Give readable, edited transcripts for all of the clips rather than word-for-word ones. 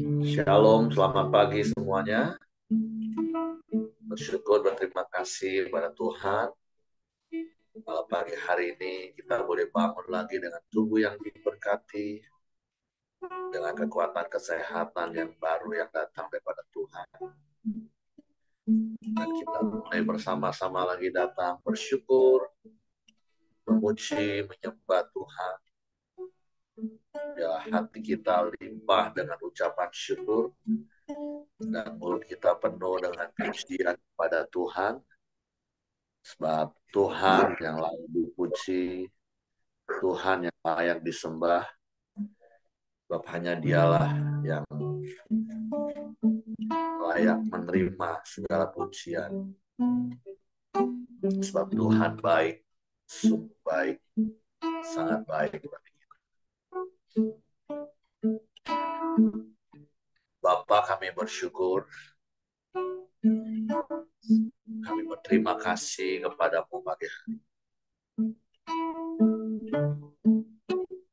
Shalom, selamat pagi semuanya. Bersyukur, berterima kasih kepada Tuhan. Pada pagi hari ini kita boleh bangun lagi dengan tubuh yang diberkati, dengan kekuatan kesehatan yang baru yang datang daripada Tuhan. Dan kita mulai bersama-sama lagi datang bersyukur, memuji, menyembah Tuhan. Biarlah hati kita limpah dengan ucapan syukur, dan mulut kita penuh dengan pujian kepada Tuhan. Sebab Tuhan yang layak dipuji, Tuhan yang layak disembah, sebab hanya Dialah yang layak menerima segala pujian. Sebab Tuhan baik, sungguh baik, sangat baik bagi kita. Bapa, kami bersyukur, kami berterima kasih kepadamu pagi hari.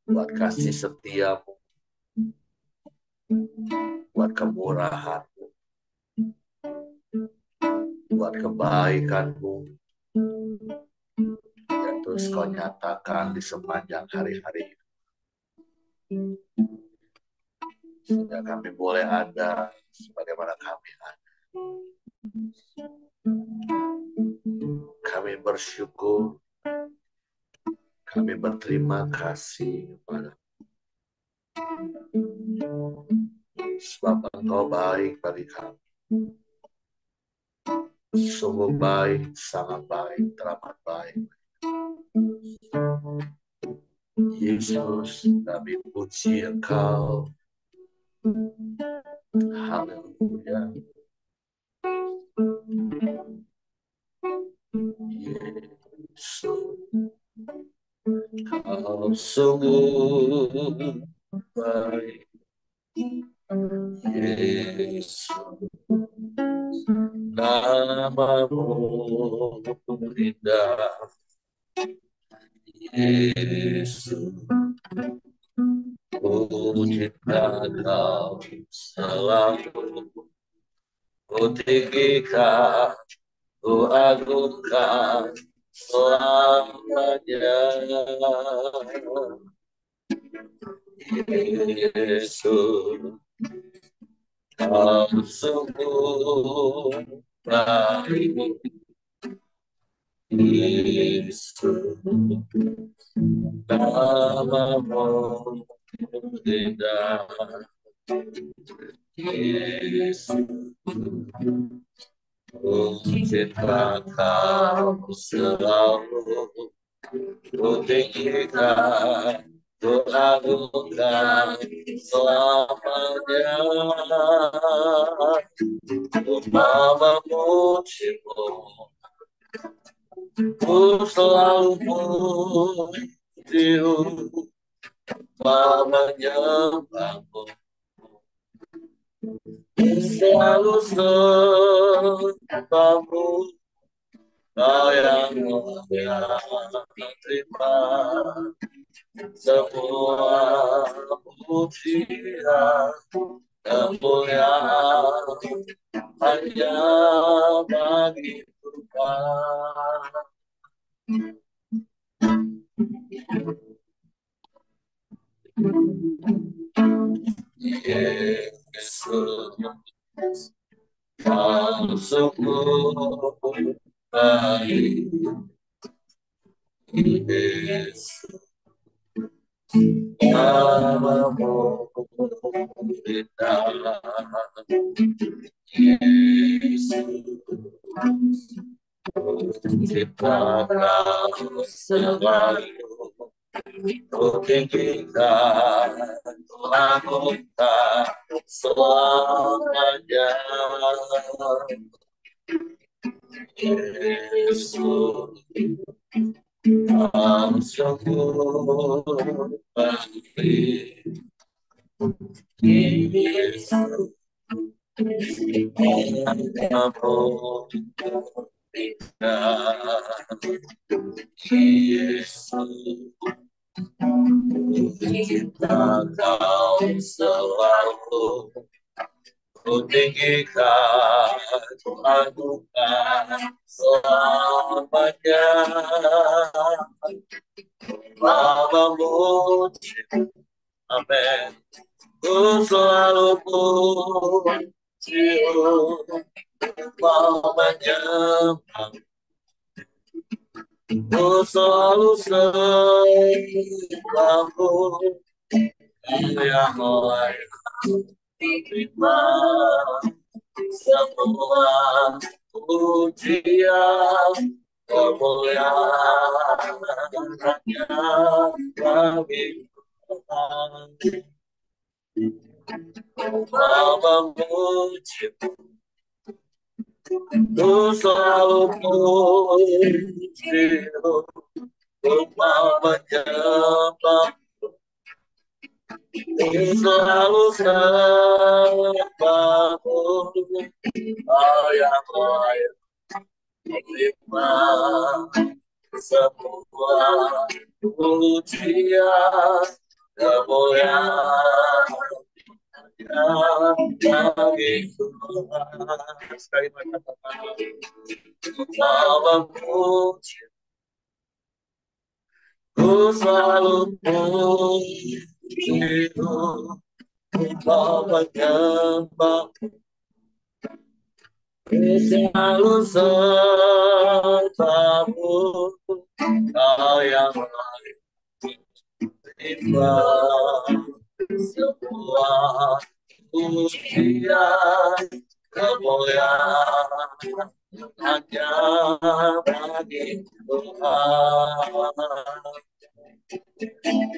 Buat kasih setiamu, buat kemurahanmu, buat kebaikanmu, yang terus kau nyatakan di sepanjang hari-hari ini. Sehingga kami boleh ada sebagaimana kami ada. Kami bersyukur, kami berterima kasih kepada sebab Engkau baik bagi kami. Sungguh baik, sangat baik, teramat baik. Yesus, kami puji Engkau. Haleluya. Yesus, Kau sungguh baik. Yesus, namamu indah. Yesus, puji Kau selalu. Ku tinggikan, ku agungkan selamanya. Yesus, Kau sungguh baik. Yesus, namamu indah. Yesus, puji Kau selalu. Ku tinggikan, ku agungkan selamanya. Ku memujimu, ku selalu pujimu, menyembahmu, selalu sembahmu. Kau yang layak menerima semua pujian, kemuliaan hanya bagi Tuhan. Yesus, Kau sungguh baik. Yesus, namamu indah. Yesus, cipta Kau selalu. Ku tinggikan, ku agungkan selamanya. Yesus, Kau sungguh baik. Yesus, namamu indah. Yesus, cipta Kau selalu. tinggikan anugerah selamanya. Bapa muji, amin. Ku selalu puji, mau menyembah. Ku selalu sembahmu, yang lain terima semua pujian kemuliaan hanya bagi Tuhan. Bapa muji, ku selalu puji, ku mau menyembah. Selalu sembahmu, yang lain terima semua pujian kemuliaan bagi Tuhan. Sekali lagi Bapa muji, ku selalu puji, kau menyembah, selalu sembahmu, kau yang lain terima semua pujian kemuliaan hanya bagi Tuhan.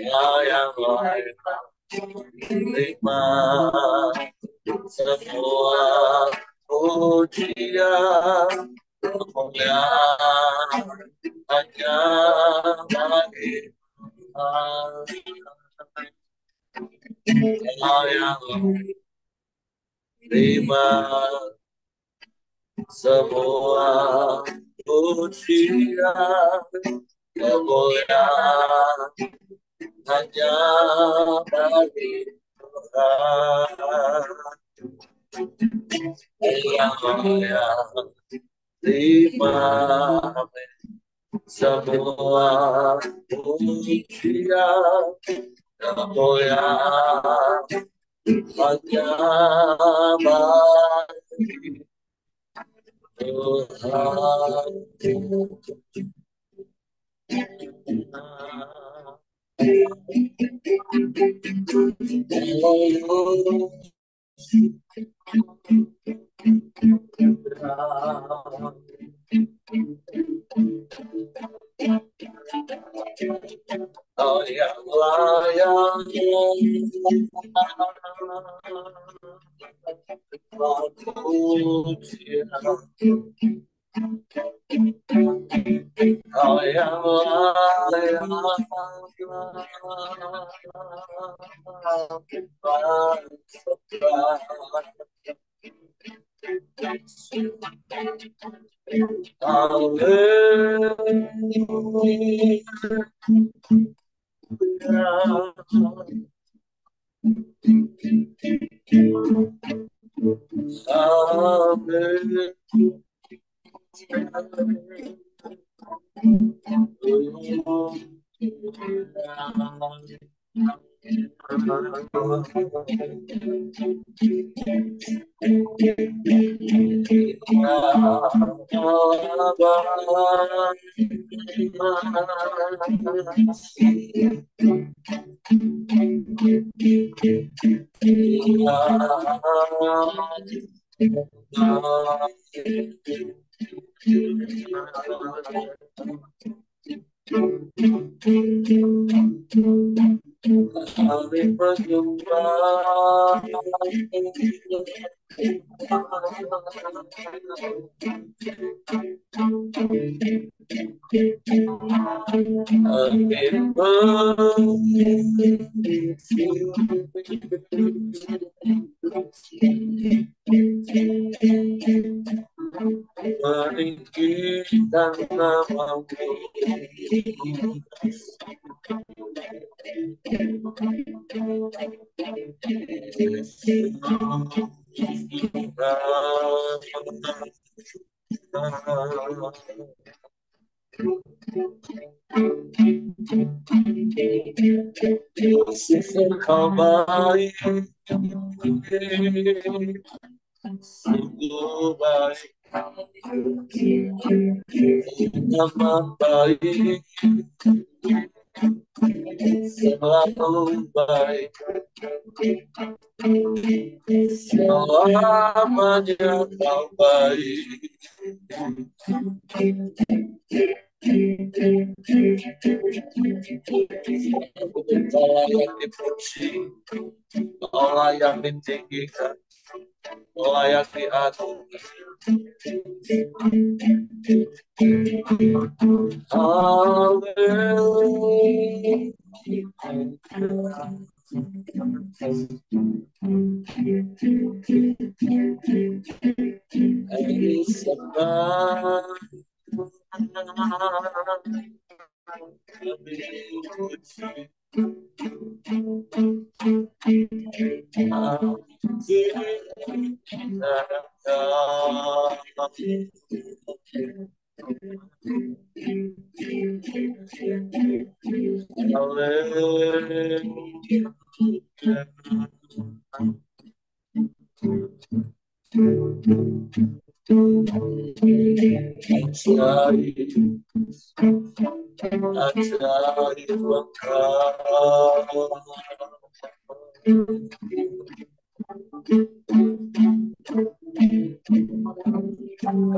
Kau yang lain terima semua pujian kemuliaan hanya bagi Tuhan. Kau yang lain terima semua pujian kemuliaan hanya bagi Tuhan. Yang mulia terima semua pujian kemuliaan hanya bagi Tuhan. Oh yang layak oh yang layak meninggikan namamu, Kau baik, sungguh baik, amat baik, selalu baik, selamanya kau baik. Kau layak dipuji, kau layak ditinggikan, kau layak diagungkan.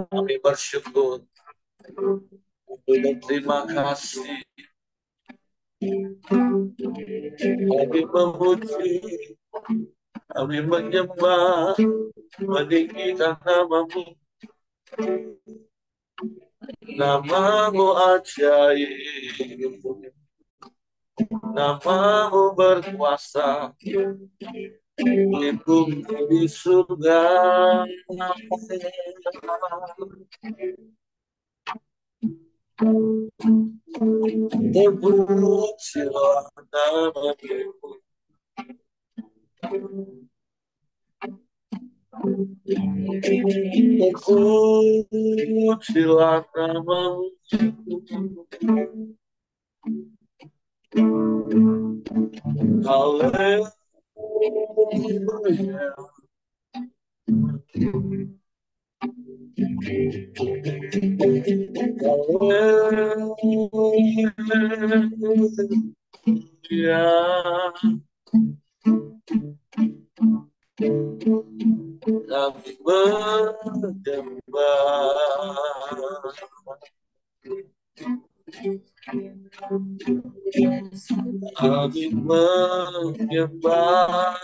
Kami bersyukur, berterima kasih, kami memuji, kami menyembah, meninggikan namamu. Namamu ajaib, namamu berkuasa, di bumi di surga. Terpujilah namamu, terpujilah namamu. Haleluya. Kami menyembah, kami menyembah,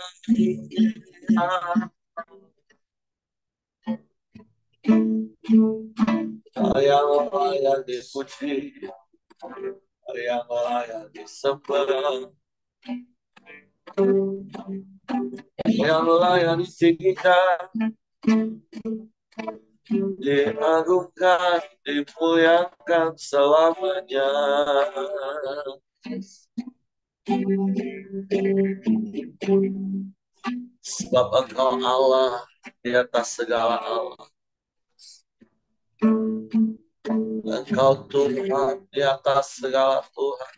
yang layak dipuji, yang layak disembah, yang layak ditinggikan, diagungkan, dimuliakan selamanya. Sebab Engkau Allah di atas segala Allah. Engkau Tuhan di atas segala Tuhan.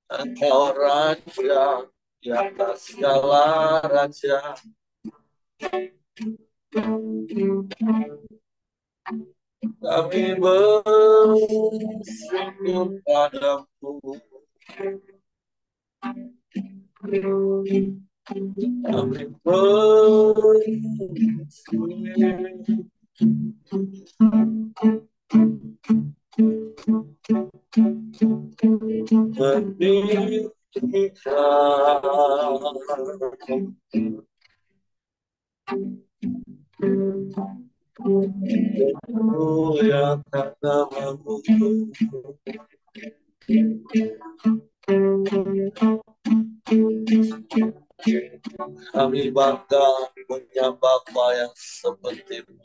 Engkau Raja di atas segala Raja. Kami bersyukur padamu. Kami muliakan namamu. Kami bangga punya Bapa yang seperti-Mu.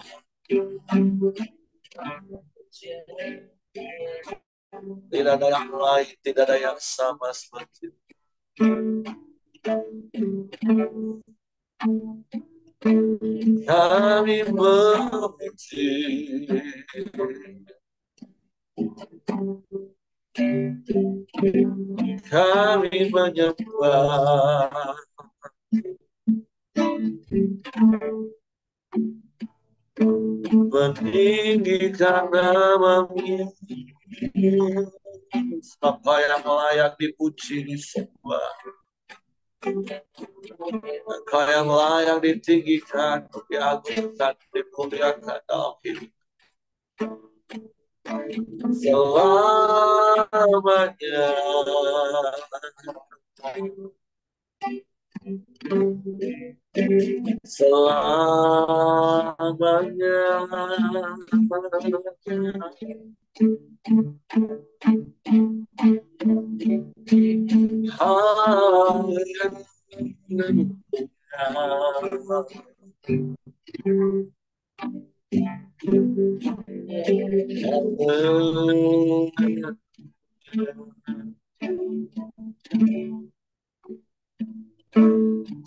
Tidak ada yang lain, tidak ada yang sama seperti-Mu. Kami memuji, kami menyembah, meninggikan nama-Mu. Apa yang layak dipuji, disembah. Engkau yang layak ditinggikan, diagungkan, dimuliakan dalam hidup selamanya. Selamanya.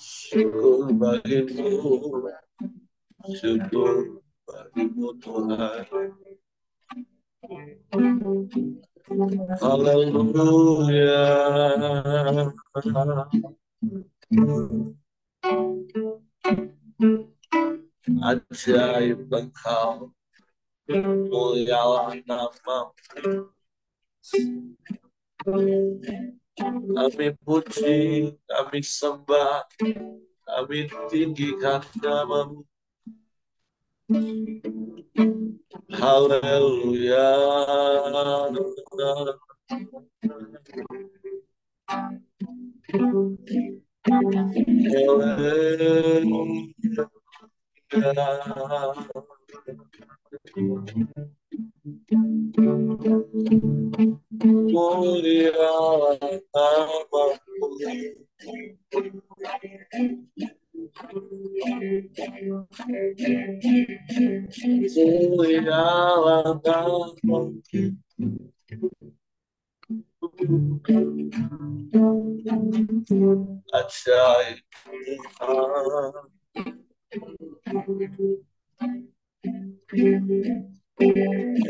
Syukur bagimu, syukur bagimu Tuhan. Haleluya. Ajaib Engkau, mulialah nama-Mu. Kami puji, kami sembah, kami tinggikan nama-Mu. Haleluya. Mulialah nama-Mu. Mulialah nama-Mu. Ajaib Tuhan.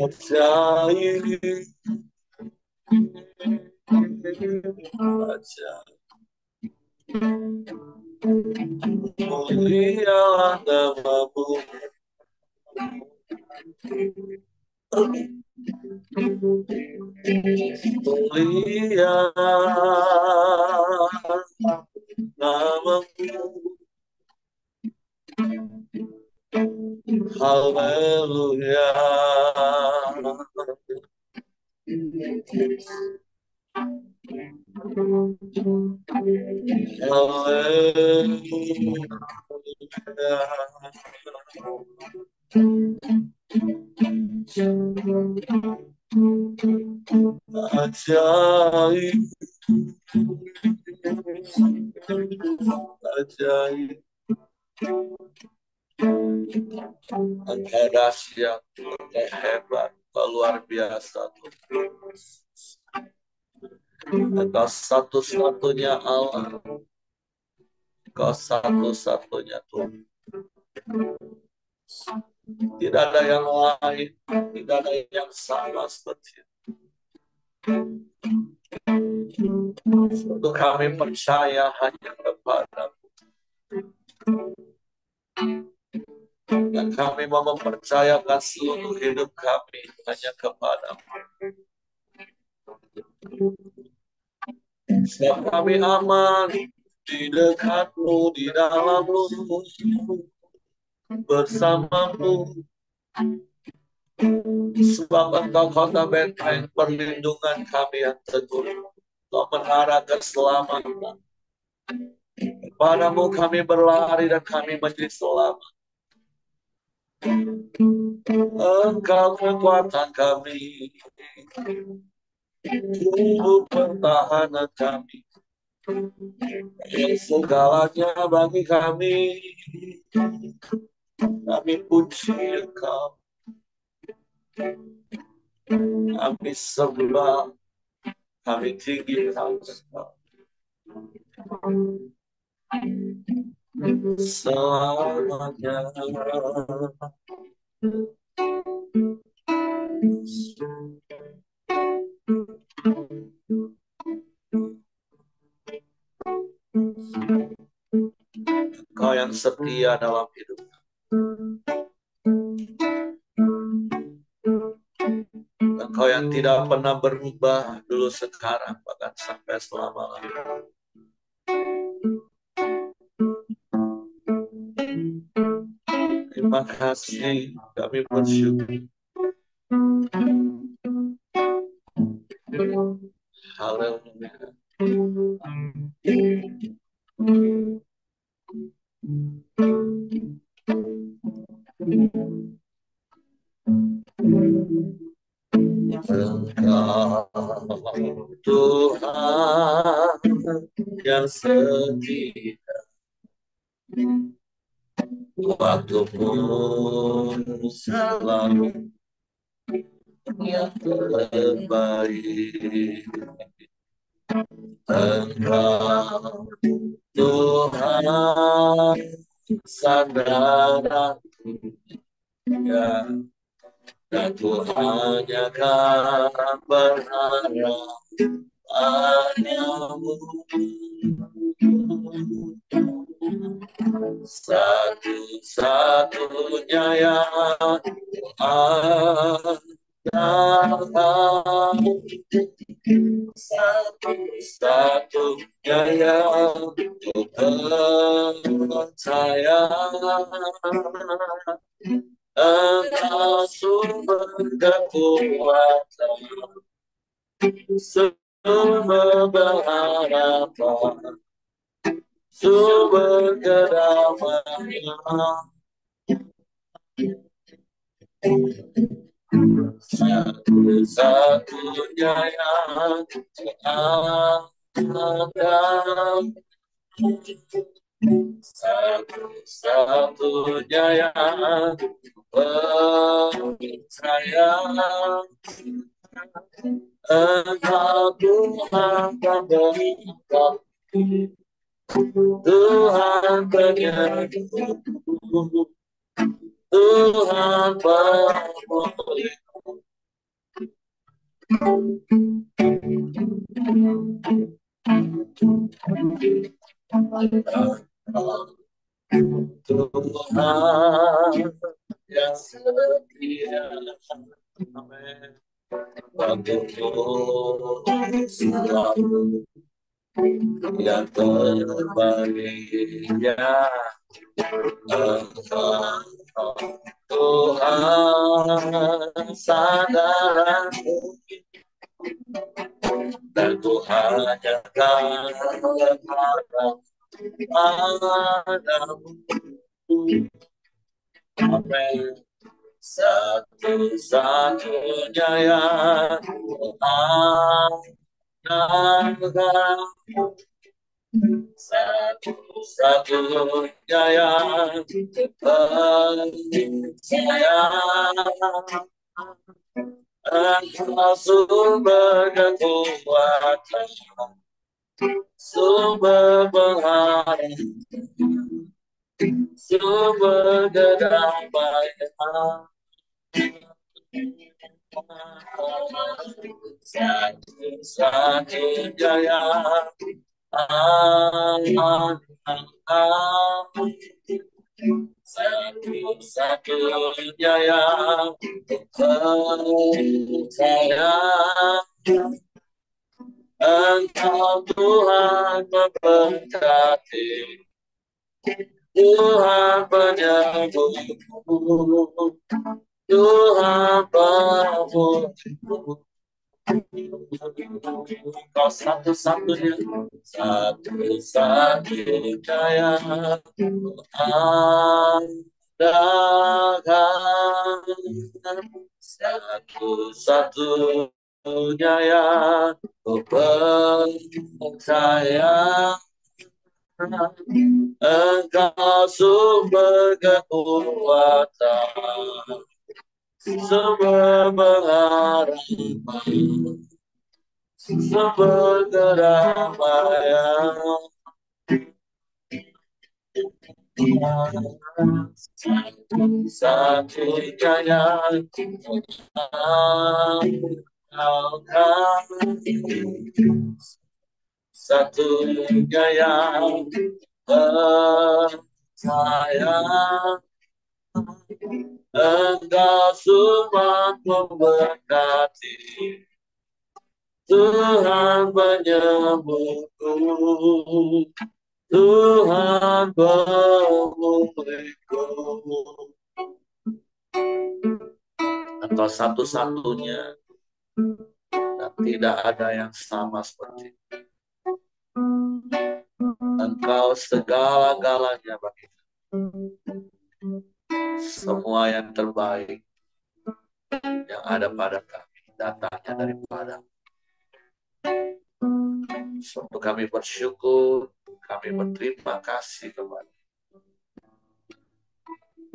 Ajaib. Ajaib. Mulialah nama-Mu. Mulialah nama-Mu. Haleluya. Ajaib. Ajaib. Engkau dahsyat, Engkau hebat, Engkau luar biasa Tuhan. Engkau satu-satunya Allah, Engkau satu-satunya Tuhan. Tidak ada yang lain, tidak ada yang sama seperti itu. Untuk kami percaya hanya kepada-Mu. Dan kami mau mempercayakan seluruh hidup kami hanya kepada-Mu. Sebab kami aman di dekat-Mu, di dalam-Mu, bersama-Mu. Sebab Engkau kota benteng perlindungan kami yang teguh. Engkau menara keselamatan. Kepadamu kami berlari dan kami menjadi selamat. Engkau kekuatan kami, tubuh pertahanan kami, segalanya bagi kami. Kami puji Engkau, kami sembah, kami tinggikan Engkau. selamanya. Engkau yang setia dalam hidup. Engkau yang tidak pernah berubah dulu, sekarang, bahkan sampai selama-lamanya. Terima kasih, kami bersyukur. Haleluya. Engkau Tuhan yang setia, waktu pun selalu yang terbaik. Engkau Tuhan sandaranku, ya, dan Tuhan yang akan berharap padamu. Satu-satunya yang andalkan, satu-satunya yang percaya. Engkau sumber kekuatan, sumber pengharapan, sumber kedamaian. Satu-satunya yang akan, satu-satunya yang percaya. Engkau Tuhan pemberikan, Tuhan penyembuh, Tuhan pemulih. Tuhan yang setia, amin, waktu selalu yang terbaik, ya. Engkau Tuhan sandaranku, dan Tuhan yang akan berharap padamu. Amin. Satu-satunya yang andalkan, satu-satunya yang percaya. Engkau sumber kekuatan, sumber pengharapan, sumber kedamaian. Satu-satunya yang satu-satunya yang percaya. Engkau Tuhan memberkati, Tuhan penyembuh, Tuhan pemulih. Engkau satu-satunya, satu-satunya yang andalkan, satu-satunya yang percaya. Engkau sumber kekuatan, sumber pengharapan, sumber kedamaian. Satu-satunya yang mengandalkan, satunya yang percaya. Engkau semua memberkati, Tuhan penyembuhku, Tuhan pemulihku. Engkau satu-satunya dan tidak ada yang sama seperti Engkau segala-galanya bagi semua yang terbaik yang ada pada kami datangnya daripada. Suatu kami bersyukur, kami berterima kasih kepada,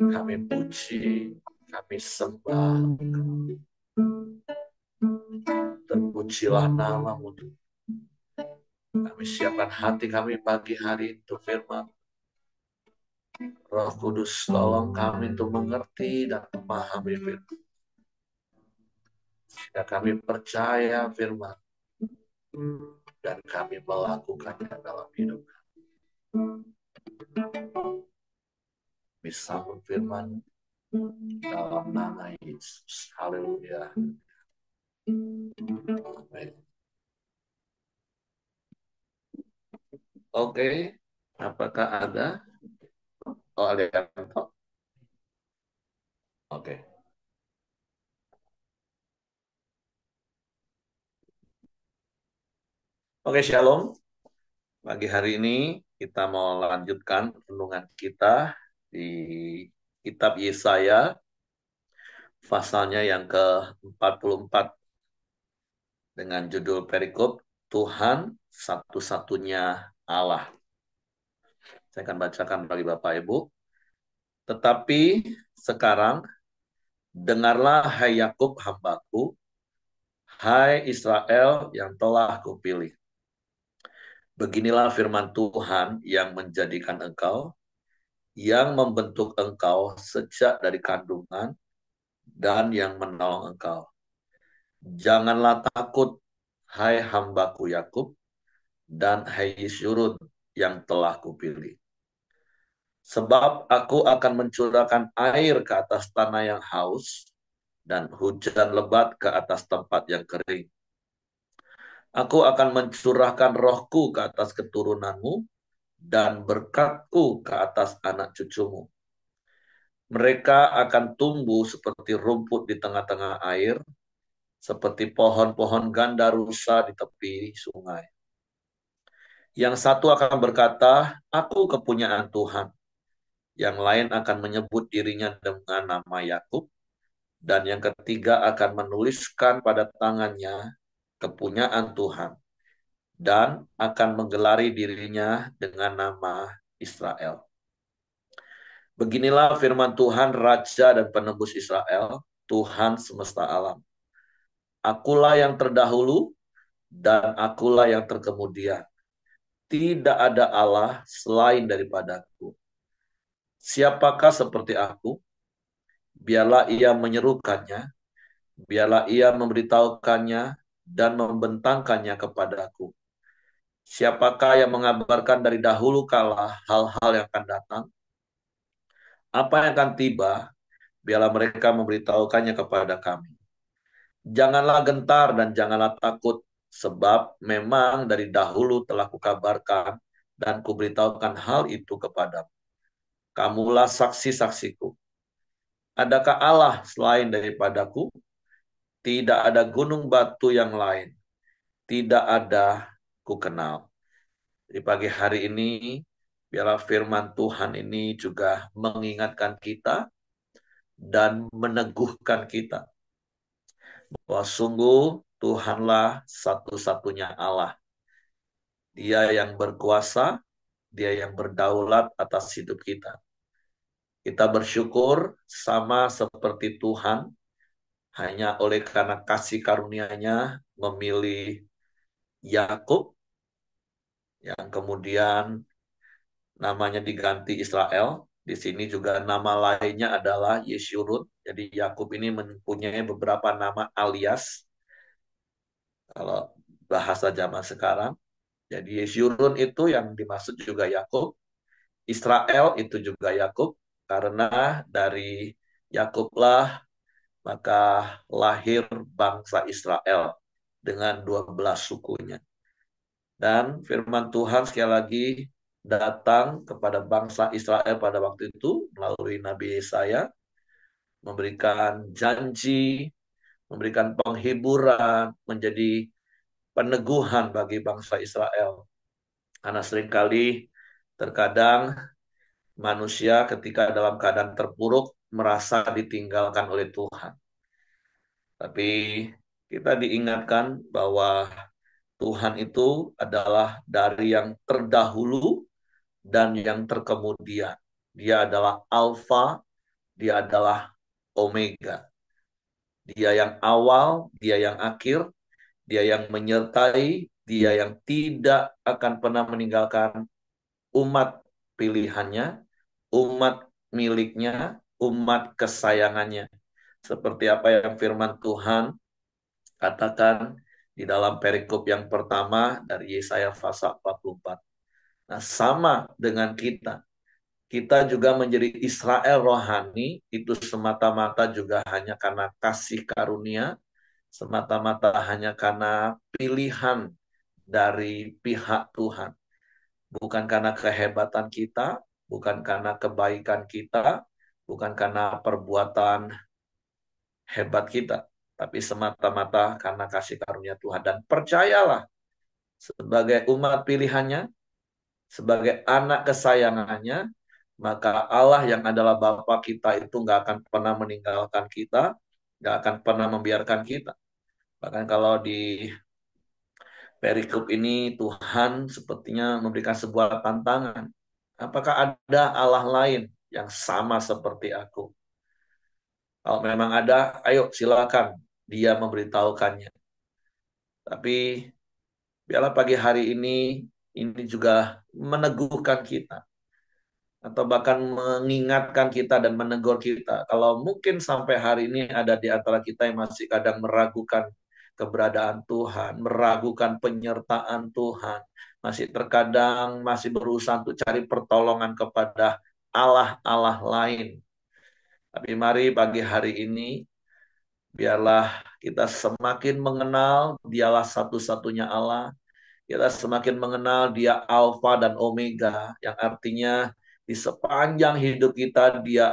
kami puji, kami sembah. Terpujilah namamu. Kami siapkan hati kami pagi hari untuk firman. Roh Kudus tolong kami untuk mengerti dan memahami firman. Sehingga kami percaya firman dan kami melakukannya dalam hidup kami. Kami sambut firman dalam nama Yesus. Haleluya. Amin. Oke, apakah ada? Oh, ada yang tahu? Oke. Oke, shalom. Pagi hari ini kita mau lanjutkan renungan kita di kitab Yesaya, pasalnya yang ke-44 dengan judul perikop Tuhan satu-satunya Allah. Saya akan bacakan bagi Bapak Ibu. Tetapi sekarang dengarlah hai Yakub hambaku, hai Israel yang telah kupilih. Beginilah firman Tuhan yang menjadikan engkau, yang membentuk engkau sejak dari kandungan, dan yang menolong engkau. Janganlah takut, hai hambaku Yakub, dan hai Yesurun yang telah kupilih. Sebab aku akan mencurahkan air ke atas tanah yang haus, dan hujan lebat ke atas tempat yang kering. Aku akan mencurahkan rohku ke atas keturunanmu, dan berkatku ke atas anak cucumu. Mereka akan tumbuh seperti rumput di tengah-tengah air, seperti pohon-pohon gandarusa di tepi sungai. Yang satu akan berkata, aku kepunyaan Tuhan. Yang lain akan menyebut dirinya dengan nama Yakub. Dan yang ketiga akan menuliskan pada tangannya kepunyaan Tuhan. Dan akan menggelari dirinya dengan nama Israel. Beginilah firman Tuhan, Raja dan Penebus Israel, Tuhan semesta alam. Akulah yang terdahulu, dan akulah yang terkemudian. Tidak ada Allah selain daripadaku. Siapakah seperti aku? Biarlah ia menyerukannya, biarlah ia memberitahukannya dan membentangkannya kepadaku. Siapakah yang mengabarkan dari dahulu kala hal-hal yang akan datang? Apa yang akan tiba? Biarlah mereka memberitahukannya kepada kami. Janganlah gentar dan janganlah takut, sebab memang dari dahulu telah kukabarkan dan kuberitahukan hal itu kepadamu. Kamulah saksi-saksiku. Adakah Allah selain daripadaku? Tidak ada gunung batu yang lain. Tidak ada ku kenal. Di pagi hari ini, biarlah firman Tuhan ini juga mengingatkan kita dan meneguhkan kita bahwa sungguh Tuhanlah satu-satunya Allah. Dia yang berkuasa, dia yang berdaulat atas hidup kita. Kita bersyukur sama seperti Tuhan, hanya oleh karena kasih karunia-Nya memilih Yakub, yang kemudian namanya diganti Israel. Di sini juga nama lainnya adalah Yeshurun. Jadi Yakub ini mempunyai beberapa nama alias kalau bahasa zaman sekarang. Jadi Yeshurun itu yang dimaksud juga Yakub. Israel itu juga Yakub karena dari Yakublah maka lahir bangsa Israel dengan 12 sukunya. Dan firman Tuhan sekali lagi datang kepada bangsa Israel pada waktu itu melalui Nabi Yesaya, memberikan janji, memberikan penghiburan, menjadi peneguhan bagi bangsa Israel. Karena seringkali terkadang manusia ketika dalam keadaan terpuruk merasa ditinggalkan oleh Tuhan. Tapi kita diingatkan bahwa Tuhan itu adalah dari yang terdahulu dan yang terkemudian. Dia adalah Alfa, dia adalah Omega. Dia yang awal, dia yang akhir, dia yang menyertai, dia yang tidak akan pernah meninggalkan umat pilihannya, umat miliknya, umat kesayangannya. Seperti apa yang firman Tuhan katakan di dalam perikop yang pertama dari Yesaya pasal 44. Nah, sama dengan kita. Kita juga menjadi Israel rohani itu semata-mata juga hanya karena kasih karunia, semata-mata hanya karena pilihan dari pihak Tuhan. Bukan karena kehebatan kita, bukan karena kebaikan kita, bukan karena perbuatan hebat kita, tapi semata-mata karena kasih karunia Tuhan. Dan percayalah, sebagai umat pilihannya, sebagai anak kesayangannya, maka Allah yang adalah Bapa kita itu nggak akan pernah meninggalkan kita, nggak akan pernah membiarkan kita. Bahkan kalau di perikop ini Tuhan sepertinya memberikan sebuah tantangan. Apakah ada Allah lain yang sama seperti aku? Kalau memang ada, ayo silakan dia memberitahukannya. Tapi biarlah pagi hari ini juga meneguhkan kita atau bahkan mengingatkan kita dan menegur kita. Kalau mungkin sampai hari ini ada di antara kita yang masih kadang meragukan keberadaan Tuhan, meragukan penyertaan Tuhan, masih terkadang masih berusaha untuk cari pertolongan kepada Allah-Allah lain. Tapi mari pagi hari ini, biarlah kita semakin mengenal dialah satu-satunya Allah. Kita semakin mengenal dia Alfa dan Omega, yang artinya di sepanjang hidup kita dia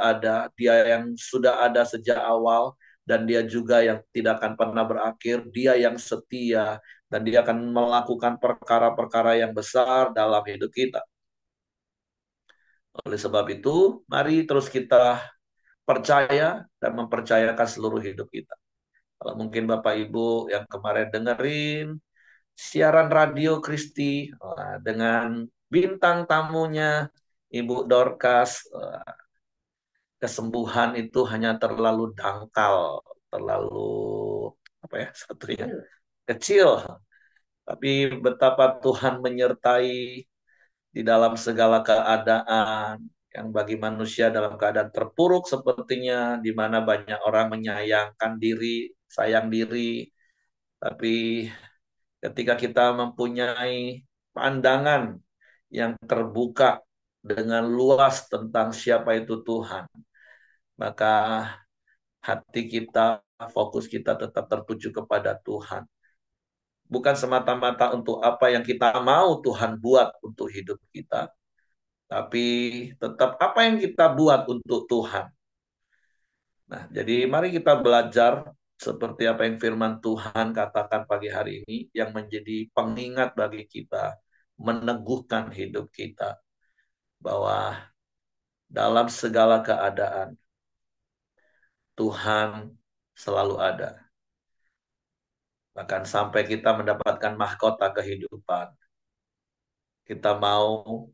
yang sudah ada sejak awal, dan dia juga yang tidak akan pernah berakhir, dia yang setia, dan dia akan melakukan perkara-perkara yang besar dalam hidup kita. Oleh sebab itu, mari terus kita percaya dan mempercayakan seluruh hidup kita. Kalau mungkin Bapak Ibu yang kemarin dengerin siaran radio Kristi dengan bintang tamunya Ibu Dorcas, kesembuhan itu hanya terlalu dangkal, terlalu apa ya satunya kecil. Tapi betapa Tuhan menyertai di dalam segala keadaan, yang bagi manusia dalam keadaan terpuruk sepertinya, di mana banyak orang menyayangkan diri, sayang diri, tapi ketika kita mempunyai pandangan yang terbuka dengan luas tentang siapa itu Tuhan, maka hati kita, fokus kita tetap tertuju kepada Tuhan. Bukan semata-mata untuk apa yang kita mau Tuhan buat untuk hidup kita, tapi tetap apa yang kita buat untuk Tuhan. Nah, jadi mari kita belajar seperti apa yang firman Tuhan katakan pagi hari ini, yang menjadi pengingat bagi kita, meneguhkan hidup kita, bahwa dalam segala keadaan Tuhan selalu ada. Bahkan sampai kita mendapatkan mahkota kehidupan, kita mau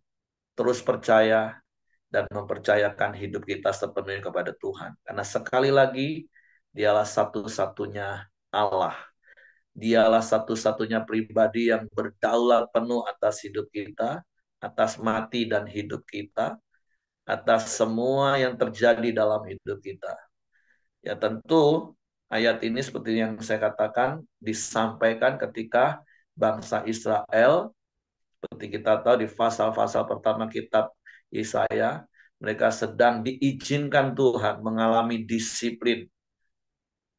terus percaya dan mempercayakan hidup kita sepenuhnya kepada Tuhan. Karena sekali lagi, dialah satu-satunya Allah. Dialah satu-satunya pribadi yang berdaulat penuh atas hidup kita, atas mati dan hidup kita, atas semua yang terjadi dalam hidup kita. Ya tentu ayat ini seperti yang saya katakan disampaikan ketika bangsa Israel, seperti kita tahu di pasal-pasal pertama kitab Yesaya, mereka sedang diizinkan Tuhan mengalami disiplin,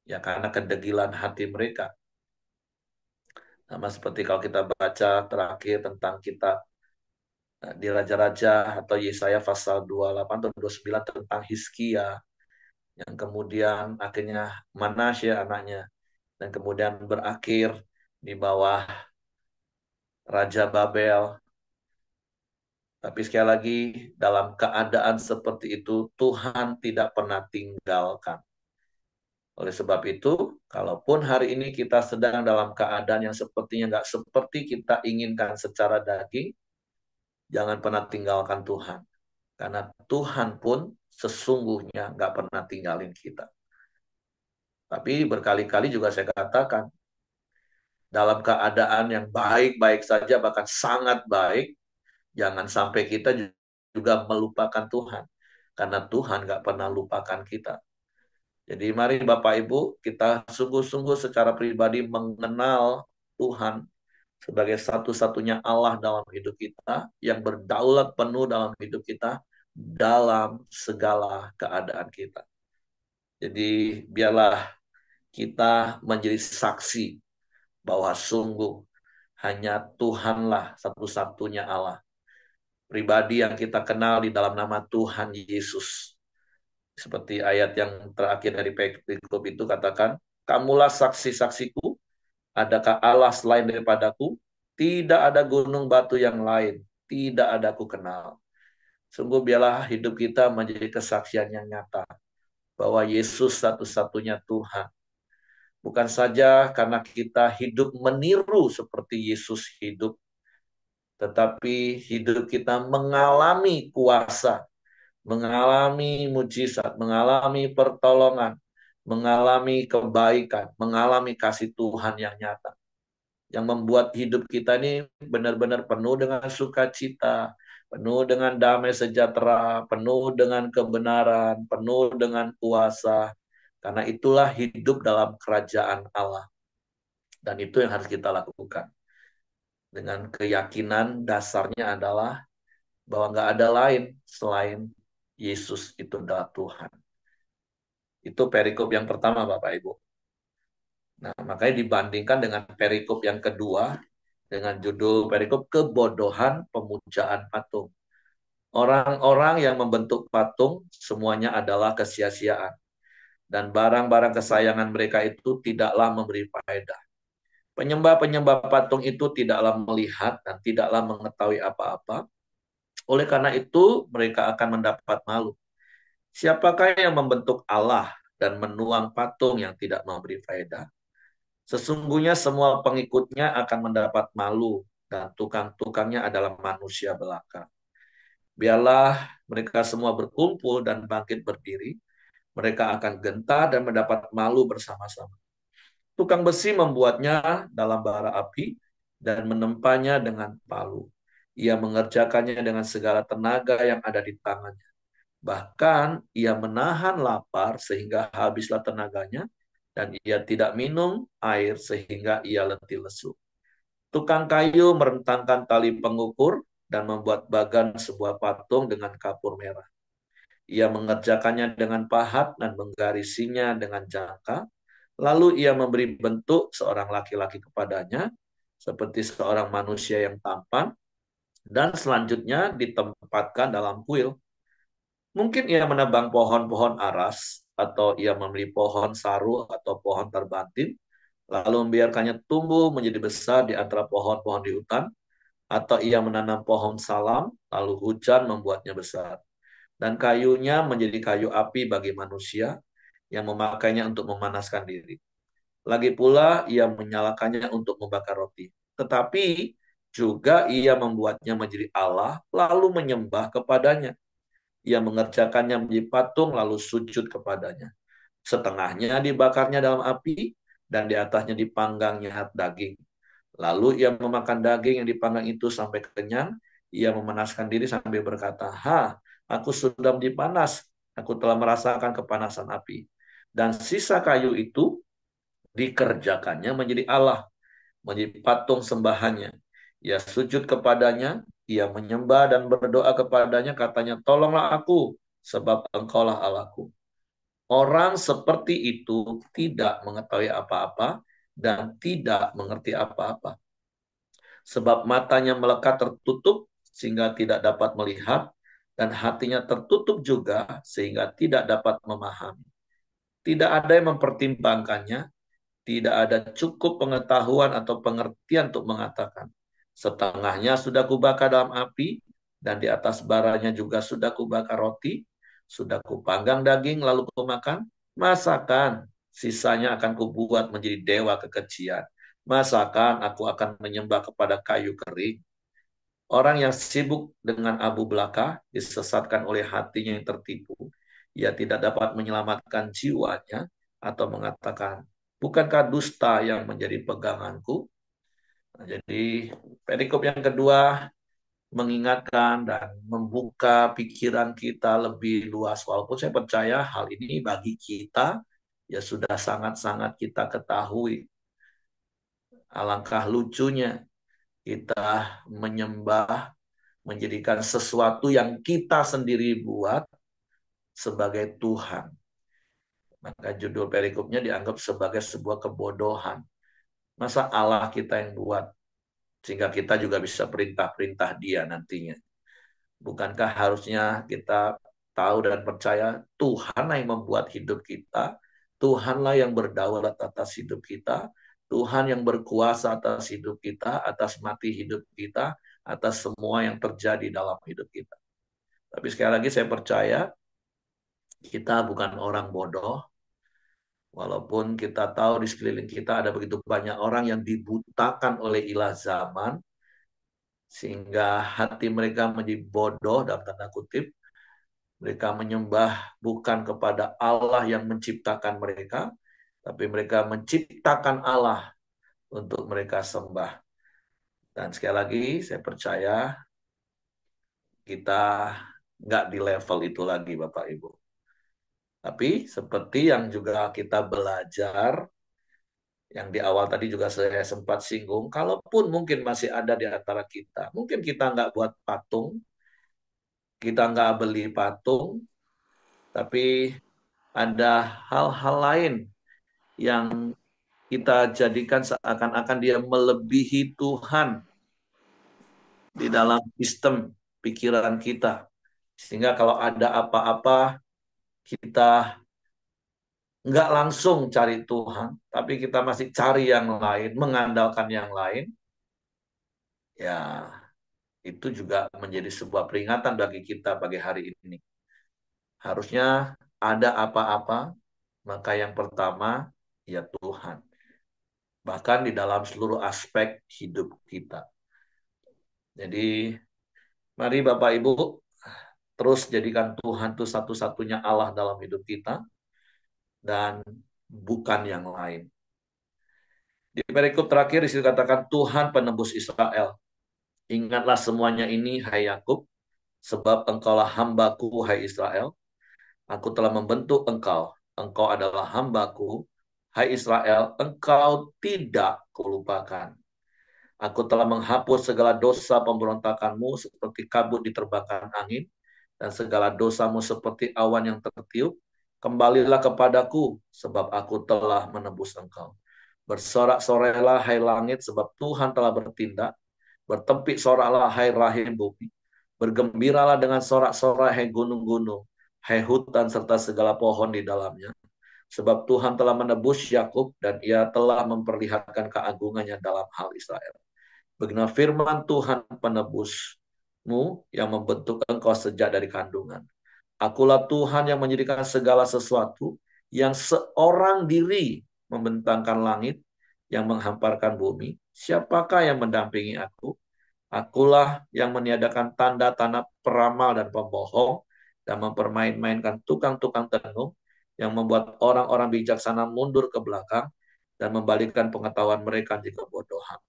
ya karena kedegilan hati mereka. Sama seperti kalau kita baca terakhir tentang kitab di Raja-Raja atau Yesaya pasal 28 atau 29 tentang Hizkia, yang kemudian akhirnya Manasye anaknya, dan kemudian berakhir di bawah Raja Babel. Tapi sekali lagi, dalam keadaan seperti itu, Tuhan tidak pernah tinggalkan. Oleh sebab itu, kalaupun hari ini kita sedang dalam keadaan yang sepertinya nggak seperti kita inginkan secara daging, jangan pernah tinggalkan Tuhan. Karena Tuhan pun sesungguhnya nggak pernah tinggalin kita. Tapi berkali-kali juga saya katakan, dalam keadaan yang baik-baik saja, bahkan sangat baik, jangan sampai kita juga melupakan Tuhan. Karena Tuhan nggak pernah lupakan kita. Jadi mari Bapak Ibu, kita sungguh-sungguh secara pribadi mengenal Tuhan sebagai satu-satunya Allah dalam hidup kita, yang berdaulat penuh dalam hidup kita, dalam segala keadaan kita. Jadi biarlah kita menjadi saksi bahwa sungguh hanya Tuhanlah satu-satunya Allah. Pribadi yang kita kenal di dalam nama Tuhan Yesus. Seperti ayat yang terakhir dari perikop itu katakan, kamulah saksi-saksiku, adakah Allah selain daripadaku? Tidak ada gunung batu yang lain, tidak ada ku kenal. Sungguh biarlah hidup kita menjadi kesaksian yang nyata bahwa Yesus satu-satunya Tuhan. Bukan saja karena kita hidup meniru seperti Yesus hidup, tetapi hidup kita mengalami kuasa, mengalami mujizat, mengalami pertolongan, mengalami kebaikan, mengalami kasih Tuhan yang nyata. Yang membuat hidup kita ini benar-benar penuh dengan sukacita, penuh dengan damai sejahtera, penuh dengan kebenaran, penuh dengan kuasa. Karena itulah hidup dalam kerajaan Allah. Dan itu yang harus kita lakukan. Dengan keyakinan dasarnya adalah bahwa nggak ada lain selain Yesus itu adalah Tuhan. Itu perikop yang pertama, Bapak Ibu. Nah, makanya dibandingkan dengan perikop yang kedua, dengan judul perikop kebodohan pemujaan patung. Orang-orang yang membentuk patung semuanya adalah kesia-siaan. Dan barang-barang kesayangan mereka itu tidaklah memberi faedah. Penyembah-penyembah patung itu tidaklah melihat dan tidaklah mengetahui apa-apa. Oleh karena itu, mereka akan mendapat malu. Siapakah yang membentuk Allah dan menuang patung yang tidak memberi faedah? Sesungguhnya semua pengikutnya akan mendapat malu dan tukang-tukangnya adalah manusia belaka. Biarlah mereka semua berkumpul dan bangkit berdiri. Mereka akan gentar dan mendapat malu bersama-sama. Tukang besi membuatnya dalam bara api dan menempanya dengan palu. Ia mengerjakannya dengan segala tenaga yang ada di tangannya. Bahkan ia menahan lapar sehingga habislah tenaganya, dan ia tidak minum air sehingga ia letih lesu. Tukang kayu merentangkan tali pengukur dan membuat bagan sebuah patung dengan kapur merah. Ia mengerjakannya dengan pahat dan menggarisinya dengan jangka. Lalu ia memberi bentuk seorang laki-laki kepadanya, seperti seorang manusia yang tampan, dan selanjutnya ditempatkan dalam kuil. Mungkin ia menebang pohon-pohon aras, atau ia membeli pohon saru atau pohon terbantin, lalu membiarkannya tumbuh menjadi besar di antara pohon-pohon di hutan, atau ia menanam pohon salam, lalu hujan membuatnya besar. Dan kayunya menjadi kayu api bagi manusia yang memakainya untuk memanaskan diri. Lagi pula ia menyalakannya untuk membakar roti. Tetapi juga ia membuatnya menjadi Allah, lalu menyembah kepadanya. Ia mengerjakannya menjadi patung, lalu sujud kepadanya. Setengahnya dibakarnya dalam api, dan di atasnya dipanggangnya daging. Lalu ia memakan daging yang dipanggang itu sampai kenyang. Ia memanaskan diri sambil berkata, aku sudah menjadi panas. Aku telah merasakan kepanasan api. Dan sisa kayu itu dikerjakannya menjadi Allah, menjadi patung sembahannya. Ia sujud kepadanya, ia menyembah dan berdoa kepadanya, katanya, tolonglah aku, sebab engkaulah Allahku. Orang seperti itu tidak mengetahui apa-apa dan tidak mengerti apa-apa. Sebab matanya melekat tertutup sehingga tidak dapat melihat, dan hatinya tertutup juga sehingga tidak dapat memahami. Tidak ada yang mempertimbangkannya, tidak ada cukup pengetahuan atau pengertian untuk mengatakan. Setengahnya sudah kubakar dalam api, dan di atas baranya juga sudah kubakar roti, sudah kupanggang daging, lalu kumakan. Masakan, sisanya akan kubuat menjadi dewa kekejian. Masakan aku akan menyembah kepada kayu kering. Orang yang sibuk dengan abu belaka disesatkan oleh hatinya yang tertipu. Ia tidak dapat menyelamatkan jiwanya atau mengatakan, bukankah dusta yang menjadi peganganku? Nah, jadi perikop yang kedua mengingatkan dan membuka pikiran kita lebih luas. Walaupun saya percaya hal ini bagi kita ya sudah sangat-sangat kita ketahui. Alangkah lucunya kita menyembah, menjadikan sesuatu yang kita sendiri buat sebagai Tuhan. Maka judul perikopnya dianggap sebagai sebuah kebodohan. Masa Allah kita yang buat, sehingga kita juga bisa perintah-perintah dia nantinya. Bukankah harusnya kita tahu dan percaya Tuhanlah yang membuat hidup kita, Tuhanlah yang berdaulat atas hidup kita, Tuhan yang berkuasa atas hidup kita, atas mati hidup kita, atas semua yang terjadi dalam hidup kita. Tapi sekali lagi saya percaya kita bukan orang bodoh, walaupun kita tahu di sekeliling kita ada begitu banyak orang yang dibutakan oleh ilah zaman, sehingga hati mereka menjadi bodoh dalam tanda kutip. Mereka menyembah bukan kepada Allah yang menciptakan mereka, tapi mereka menciptakan Allah untuk mereka sembah. Dan sekali lagi saya percaya kita nggak di level itu lagi Bapak Ibu. Tapi seperti yang juga kita belajar, yang di awal tadi juga saya sempat singgung, kalaupun mungkin masih ada di antara kita, mungkin kita nggak buat patung, kita nggak beli patung, tapi ada hal-hal lain yang kita jadikan seakan-akan dia melebihi Tuhan di dalam sistem pikiran kita. Sehingga kalau ada apa-apa, kita nggak langsung cari Tuhan, tapi kita masih cari yang lain, mengandalkan yang lain, ya itu juga menjadi sebuah peringatan bagi kita bagi hari ini. Harusnya ada apa-apa, maka yang pertama, ya Tuhan. Bahkan di dalam seluruh aspek hidup kita. Jadi, mari Bapak Ibu, terus jadikan Tuhan itu satu-satunya Allah dalam hidup kita, dan bukan yang lain. Di perikop terakhir disitu katakan Tuhan penebus Israel. Ingatlah semuanya ini, hai Yakub, sebab engkaulah hambaku, hai Israel. Aku telah membentuk engkau. Engkau adalah hambaku, hai Israel. Engkau tidak kulupakan. Aku telah menghapus segala dosa pemberontakanmu seperti kabut diterbangkan angin, dan segala dosamu seperti awan yang tertiup. Kembalilah kepadaku, sebab aku telah menebus engkau. Bersorak-sorailah hai langit, sebab Tuhan telah bertindak. Bertempik soraklah hai rahim bumi. Bergembiralah dengan sorak-sorai hai gunung-gunung, hai hutan serta segala pohon di dalamnya. Sebab Tuhan telah menebus Yakub dan ia telah memperlihatkan keagungannya dalam hal Israel. Beginilah firman Tuhan penebusmu yang membentuk engkau sejak dari kandungan. Akulah Tuhan yang menjadikan segala sesuatu, yang seorang diri membentangkan langit, yang menghamparkan bumi. Siapakah yang mendampingi aku? Akulah yang meniadakan tanda-tanda peramal dan pembohong, dan mempermain-mainkan tukang-tukang tenung, yang membuat orang-orang bijaksana mundur ke belakang, dan membalikkan pengetahuan mereka di kebodohan.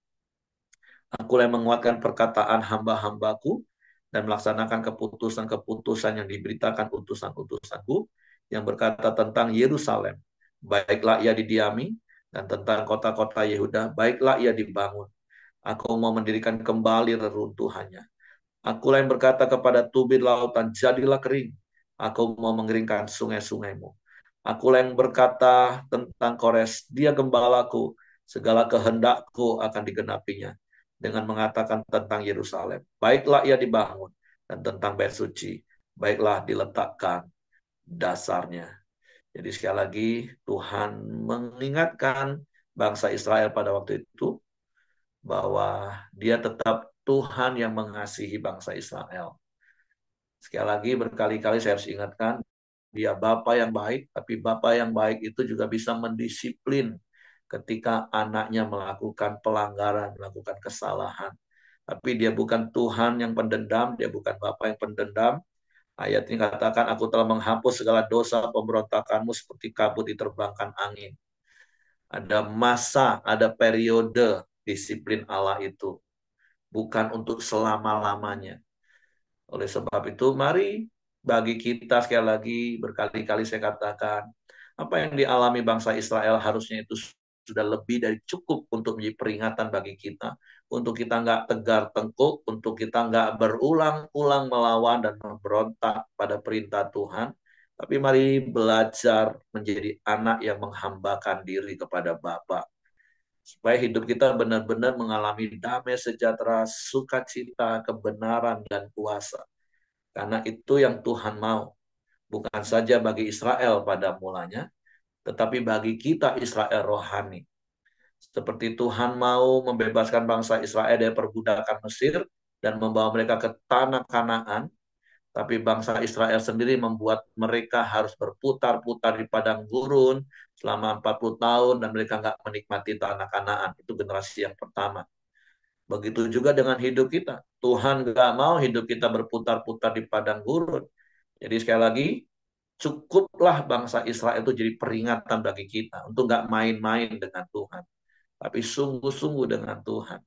Aku yang menguatkan perkataan hamba-hambaku, dan melaksanakan keputusan-keputusan yang diberitakan utusan-utusanku yang berkata tentang Yerusalem. Baiklah ia didiami, dan tentang kota-kota Yehuda, baiklah ia dibangun. Aku mau mendirikan kembali reruntuhannya. Akulah yang berkata kepada tubir lautan, jadilah kering. Aku mau mengeringkan sungai-sungaimu. Akulah yang berkata tentang Kores, dia gembalaku, segala kehendakku akan digenapinya. Dengan mengatakan tentang Yerusalem, baiklah ia dibangun, dan tentang bait suci, baiklah diletakkan dasarnya. Jadi sekali lagi Tuhan mengingatkan bangsa Israel pada waktu itu bahwa dia tetap Tuhan yang mengasihi bangsa Israel. Sekali lagi berkali-kali saya harus ingatkan, dia Bapa yang baik, tapi Bapa yang baik itu juga bisa mendisiplin ketika anaknya melakukan pelanggaran, melakukan kesalahan. Tapi dia bukan Tuhan yang pendendam, dia bukan Bapa yang pendendam. Ayat ini katakan, aku telah menghapus segala dosa pemberontakanmu seperti kabut diterbangkan angin. Ada masa, ada periode disiplin Allah itu. Bukan untuk selama-lamanya. Oleh sebab itu, mari bagi kita sekali lagi, berkali-kali saya katakan, apa yang dialami bangsa Israel harusnya itu sudah lebih dari cukup untuk menjadi peringatan bagi kita. Untuk kita nggak tegar tengkuk, untuk kita nggak berulang-ulang melawan dan memberontak pada perintah Tuhan. Tapi mari belajar menjadi anak yang menghambakan diri kepada Bapa. Supaya hidup kita benar-benar mengalami damai sejahtera, sukacita, kebenaran, dan kuasa. Karena itu yang Tuhan mau. Bukan saja bagi Israel pada mulanya, tetapi bagi kita Israel rohani. Seperti Tuhan mau membebaskan bangsa Israel dari perbudakan Mesir dan membawa mereka ke tanah Kanaan, tapi bangsa Israel sendiri membuat mereka harus berputar-putar di padang gurun selama 40 tahun dan mereka nggak menikmati tanah Kanaan. Itu generasi yang pertama. Begitu juga dengan hidup kita. Tuhan nggak mau hidup kita berputar-putar di padang gurun. Jadi sekali lagi, cukuplah bangsa Israel itu jadi peringatan bagi kita untuk nggak main-main dengan Tuhan, tapi sungguh-sungguh dengan Tuhan,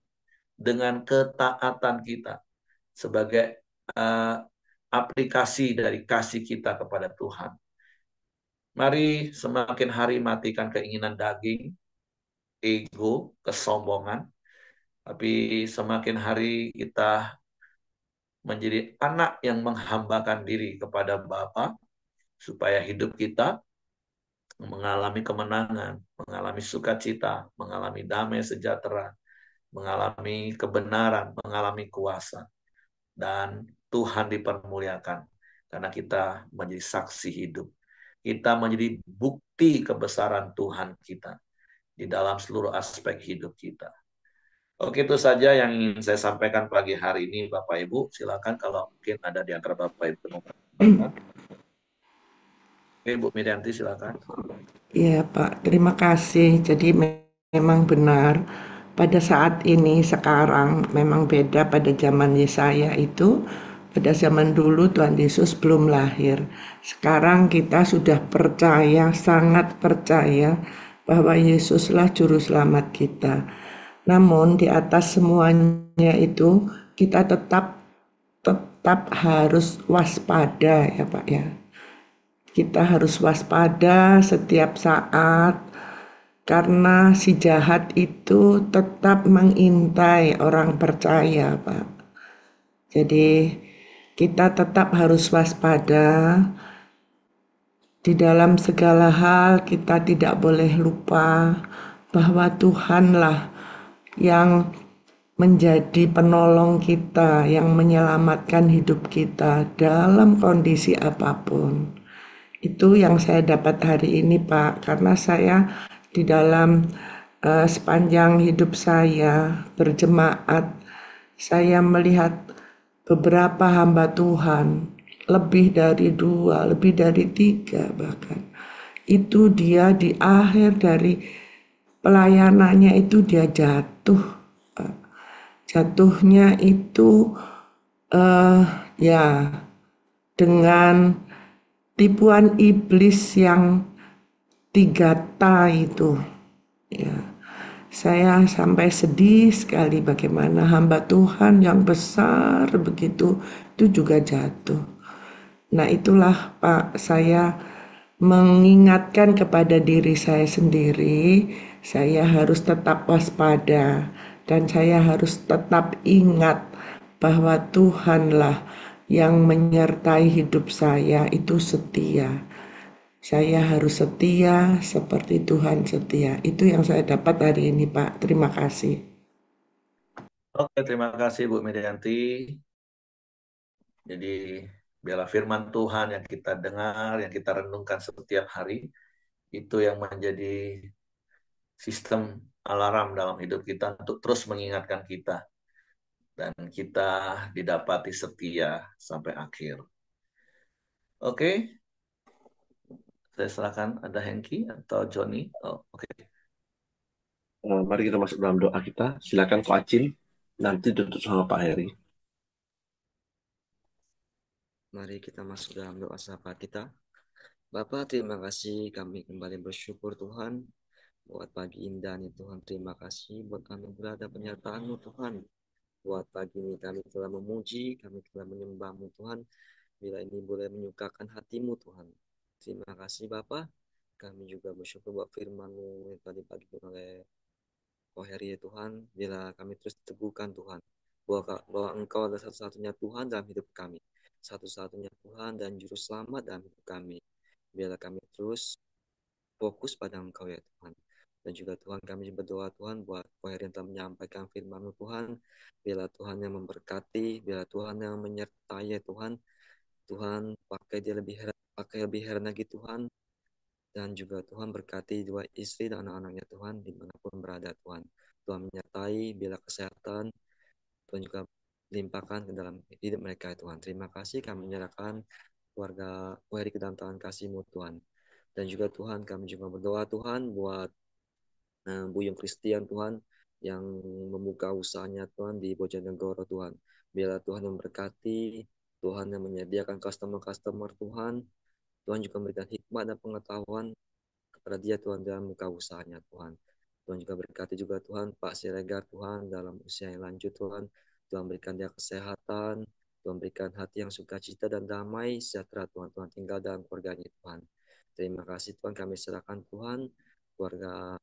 dengan ketaatan kita sebagai aplikasi dari kasih kita kepada Tuhan. Mari semakin hari matikan keinginan daging, ego, kesombongan, tapi semakin hari kita menjadi anak yang menghambakan diri kepada Bapa, supaya hidup kita mengalami kemenangan, mengalami sukacita, mengalami damai sejahtera, mengalami kebenaran, mengalami kuasa. Dan Tuhan dipermuliakan karena kita menjadi saksi hidup. Kita menjadi bukti kebesaran Tuhan kita di dalam seluruh aspek hidup kita. Oke, itu saja yang ingin saya sampaikan pagi hari ini, Bapak Ibu. Silakan kalau mungkin ada di antara Bapak Ibu. Oke, Bu Mirianti, silakan. Iya Pak, terima kasih. Jadi memang benar pada saat ini sekarang memang beda pada zaman Yesaya itu. Pada zaman dulu Tuhan Yesus belum lahir. Sekarang kita sudah percaya, sangat percaya bahwa Yesuslah juru selamat kita. Namun di atas semuanya itu kita tetap harus waspada ya Pak ya. Kita harus waspada setiap saat karena si jahat itu tetap mengintai orang percaya, Pak. Jadi kita tetap harus waspada di dalam segala hal. Kita tidak boleh lupa bahwa Tuhanlah yang menjadi penolong kita, yang menyelamatkan hidup kita dalam kondisi apapun. Itu yang saya dapat hari ini Pak, karena saya di dalam sepanjang hidup saya berjemaat, saya melihat beberapa hamba Tuhan, lebih dari 2, lebih dari 3 bahkan. Itu dia di akhir dari pelayanannya itu dia jatuh. Jatuhnya itu ya dengan tipuan iblis yang 3 ta itu ya. Saya sampai sedih sekali bagaimana hamba Tuhan yang besar begitu itu juga jatuh. Nah itulah Pak, saya mengingatkan kepada diri saya sendiri, saya harus tetap waspada dan saya harus tetap ingat bahwa Tuhanlah yang menyertai hidup saya itu setia. Saya harus setia seperti Tuhan setia. Itu yang saya dapat hari ini, Pak. Terima kasih. Oke, terima kasih Bu Medianti. Jadi biarlah firman Tuhan yang kita dengar, yang kita renungkan setiap hari, itu yang menjadi sistem alarm dalam hidup kita untuk terus mengingatkan kita. Dan kita didapati setia sampai akhir. Oke, saya silakan ada Hengki atau Johnny. Oh, oke. Mari kita masuk dalam doa kita. Silakan Ko Acil, nanti tutup sama Pak Heri. Mari kita masuk dalam doa syafaat kita. Bapa, terima kasih kami kembali bersyukur Tuhan buat pagi indah ini Tuhan. Terima kasih buat kami berada penyertaan-Mu Tuhan. Buat pagi ini kami telah memuji, kami telah menyembah-Mu Tuhan. Bila ini boleh menyukakan hati-Mu Tuhan. Terima kasih Bapa. Kami juga bersyukur buat firman-Mu yang tadi pagi oleh Ko Heri ya Tuhan. Bila kami terus teguhkan Tuhan. Bahwa Engkau adalah satu-satunya Tuhan dalam hidup kami. Satu-satunya Tuhan dan Juru Selamat dalam hidup kami. Biarlah kami terus fokus pada Engkau ya Tuhan. Dan juga Tuhan kami berdoa Tuhan buat Koher yang telah menyampaikan firman-Mu Tuhan. Biarlah Tuhan yang memberkati, biarlah Tuhan yang menyertai ya Tuhan. Tuhan pakai dia lebih heran lagi Tuhan. Dan juga Tuhan berkati dua istri dan anak-anaknya Tuhan dimanapun berada Tuhan. Tuhan menyertai, bila kesehatan, Tuhan juga limpahkan ke dalam hidup mereka Tuhan. Terima kasih kami menyerahkan keluarga Koher ke dalam tangan kasih-Mu Tuhan. Dan juga Tuhan kami juga berdoa Tuhan buat Buyung Christian Tuhan yang membuka usahanya Tuhan di Bojonegoro Tuhan. Biarlah Tuhan memberkati, Tuhan yang menyediakan customer-customer Tuhan. Tuhan juga memberikan hikmat dan pengetahuan kepada dia Tuhan dalam buka usahanya Tuhan. Tuhan juga berkati juga Tuhan Pak Siregar Tuhan dalam usia yang lanjut Tuhan. Tuhan berikan dia kesehatan, Tuhan berikan hati yang sukacita dan damai sejahtera Tuhan. Tuhan tinggal dalam keluarganya Tuhan. Terima kasih Tuhan kami serahkan Tuhan keluarga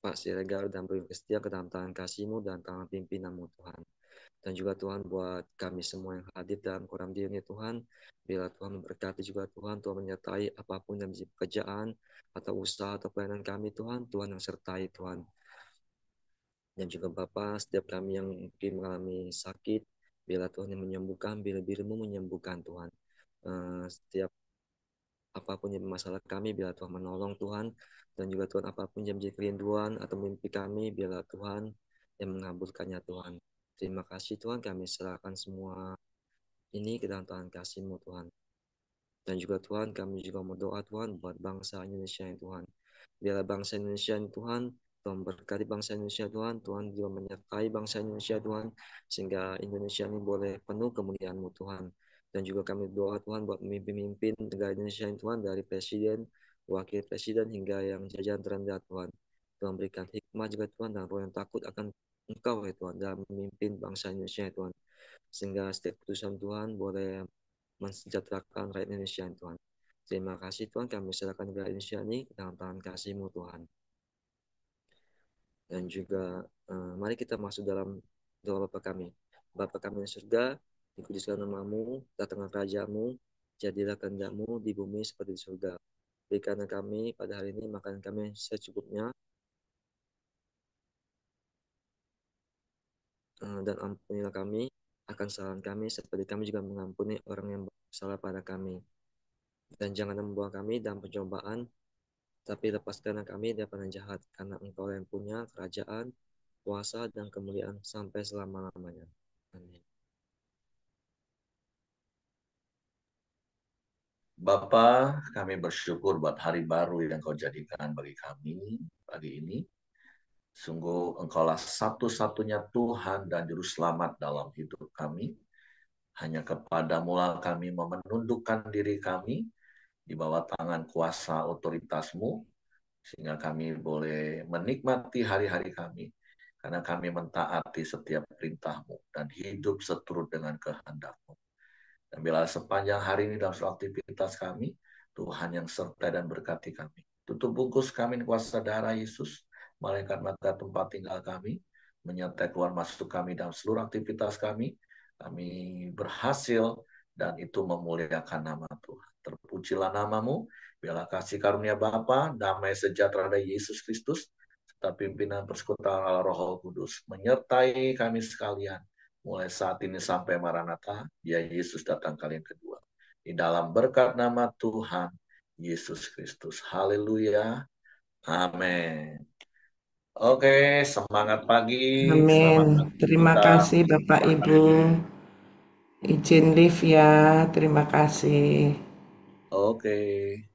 Pak Siregar dan Buyung Kestia ke dalam tangan kasih-Mu dan tangan pimpinan-Mu Tuhan. Dan juga Tuhan buat kami semua yang hadir dalam koram diri Tuhan. Bila Tuhan memberkati juga Tuhan, Tuhan menyertai apapun yang menjadi pekerjaan atau usaha atau pelayanan kami Tuhan, Tuhan yang sertai Tuhan. Dan juga Bapa, setiap kami yang mungkin mengalami sakit, bila Tuhan yang menyembuhkan, bila diri-Mu menyembuhkan Tuhan. Setiap apapun yang masalah kami, bila Tuhan menolong Tuhan, dan juga Tuhan apapun yang menjadi kerinduan atau mimpi kami, bila Tuhan yang mengabulkannya Tuhan. Terima kasih Tuhan, kami serahkan semua ini ke dalam tangan kasih-Mu Tuhan. Dan juga Tuhan, kami juga berdoa Tuhan buat bangsa Indonesia yang Tuhan. Biarlah bangsa Indonesia yang Tuhan, Tuhan berkati bangsa Indonesia Tuhan, Tuhan juga menyertai bangsa Indonesia Tuhan, sehingga Indonesia ini boleh penuh kemuliaan-Mu Tuhan. Dan juga kami berdoa Tuhan buat pemimpin negara Indonesia yang Tuhan, dari Presiden, Wakil Presiden, hingga yang jajaran terendah Tuhan. Tuhan berikan hikmah juga Tuhan, dan roh yang takut akan Engkau ya Tuhan, dalam memimpin bangsa Indonesia ya Tuhan. Sehingga setiap keputusan Tuhan boleh mensejahterakan rakyat Indonesia ya Tuhan. Terima kasih Tuhan, kami serahkan negara Indonesia ini dalam tangan kasih-Mu Tuhan. Dan juga mari kita masuk dalam doa Bapa kami. Bapa kami yang surga, dikuduskan nama-Mu, datanglah kerajaan-Mu, jadilah kehendak-Mu di bumi seperti di surga. Berikanlah kami pada hari ini makanan kami secukupnya, dan ampunilah kami akan kesalahan kami seperti kami juga mengampuni orang yang bersalah pada kami. Dan jangan membawa kami dalam pencobaan, tapi lepaskanlah kami daripada yang jahat, karena Engkau yang punya kerajaan, kuasa, dan kemuliaan sampai selama-lamanya. Amin. Bapa, kami bersyukur buat hari baru yang Kau jadikan bagi kami pagi ini. Sungguh Engkaulah satu-satunya Tuhan dan Juru Selamat dalam hidup kami. Hanya kepadamu lah kami menundukkan diri kami di bawah tangan kuasa otoritas-Mu. sehingga kami boleh menikmati hari-hari kami, karena kami mentaati setiap perintah-Mu dan hidup seturut dengan kehendak-Mu. Dan bila sepanjang hari ini dalam seluruh aktivitas kami, Tuhan yang sertai dan berkati kami. Tutup bungkus kami di kuasa darah Yesus, malaikat mata tempat tinggal kami, menyertai keluar masuk kami dalam seluruh aktivitas kami. Kami berhasil dan itu memuliakan nama Tuhan. Terpujilah nama-Mu, bila kasih karunia Bapa, damai sejahtera dari Yesus Kristus, serta pimpinan persekutuan Allah Roh Kudus, menyertai kami sekalian, mulai saat ini sampai Maranatha, ya Yesus datang kali yang kedua. Di dalam berkat nama Tuhan Yesus Kristus. Haleluya. Amin. Oke, semangat pagi. Selamat Amin. pagi Terima kita. kasih Bapak Ibu. Izin live ya. Terima kasih. Oke.